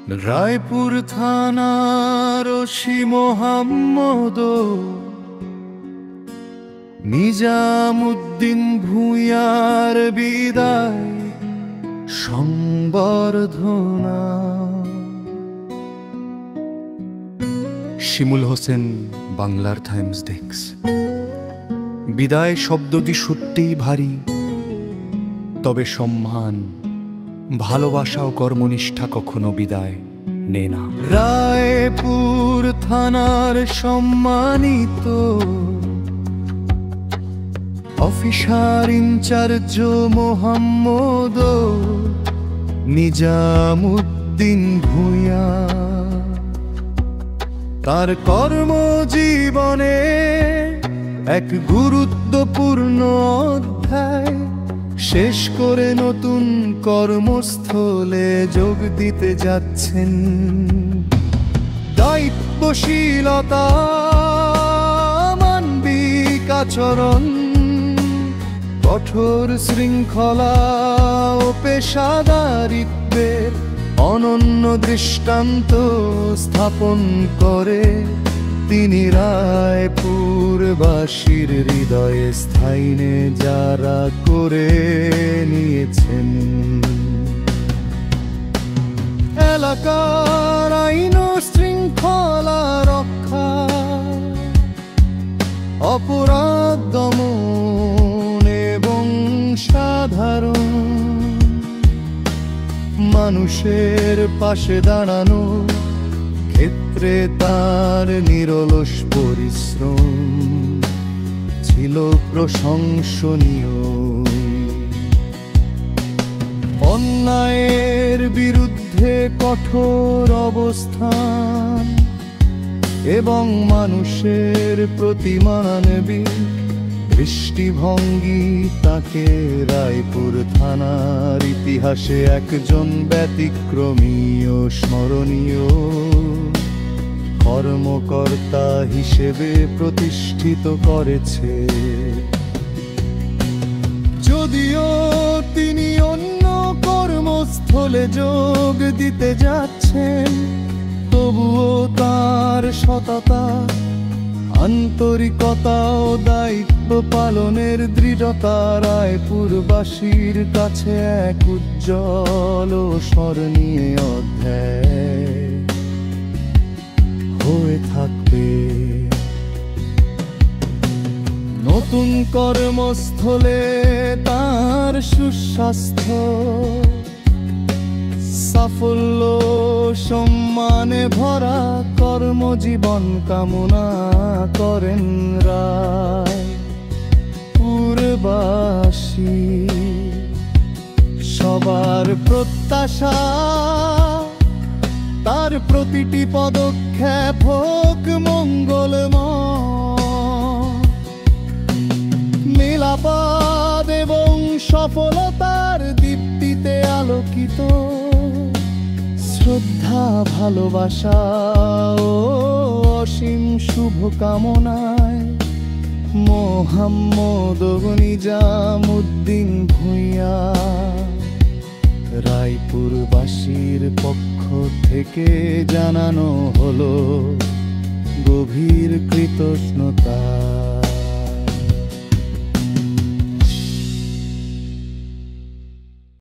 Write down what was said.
রায়পুর থানার ওসি মোহাম্মদ নিজামুদ্দিন ভূঁইয়ার বিদায় সংবর্ধনা। শিমুল হোসেন, বাংলার টাইমস ডেস্ক। বিদায় শব্দটি সত্যিই ভারী, তবে সম্মান, ভালোবাসা ও কর্মনিষ্ঠা কখনো বিদায় নেয় না। রায়পুর থানার সম্মানিত অফিসার ইনচার্জ মোহাম্মদ নিজামুদ্দিন ভূঁইয়া তার কর্মজীবনে এক গুরুত্বপূর্ণ অধ্যায় শেষ করে নতুন কর্মস্থলে যোগ দিতে যাচ্ছেন। দায়িত্বশীলতা, মানবিক আচরণ, কঠোর শৃঙ্খলা ও পেশাদারিত্বের অনন্য দৃষ্টান্ত স্থাপন করে তিনি রায়পুরবাসীর হৃদয়ে স্থায়ী যারা করে নিয়েছেন। এলাকার আইন ও শৃঙ্খলা রক্ষা, অপরাধ দমন এবং সাধারণ মানুষের পাশে দাঁড়ানো ক্ষেত্রে তার নিরলস পরিশ্রম ছিল প্রশংসনীয়। অন্যায়ের বিরুদ্ধে কঠোর অবস্থান এবং মানুষের প্রতি মানবিক দৃষ্টিভঙ্গি তাকে রায়পুর থানার ইতিহাসে একজন ব্যতিক্রমী ও স্মরণীয় কর্মকর্তা হিসেবে প্রতিষ্ঠিত করেছে। যদিও তিনি অন্য কর্মস্থলে যোগ দিতে যাচ্ছেন, তবুও তার সততা, আন্তরিকতা ও দায়িত্ব পালনের দৃঢ়তা রায়পুরবাসীর কাছে এক উজ্জ্বল ও স্মরণীয় অধ্যায় হয়ে থাকবে। নতুন কর্মস্থলে তার সুস্বাস্থ্য, সাফল্য, সম্মানে ভরা কর্মজীবন কামনা করেন রায়পুরবাসী। সবার প্রত্যাশা তার প্রতিটি পদক্ষেপ হোক মঙ্গলময়। নীলাপাদ এবং সফলতার দীপ্তিতে আলোকিত শ্রদ্ধা, ভালোবাসা ও অসীম শুভকামনায় মোহাম্মদ নিজামুদ্দিন ভূঁইয়া রায়পুরবাসীর পক্ষ থেকে জানানো হলো গভীর কৃতজ্ঞতা।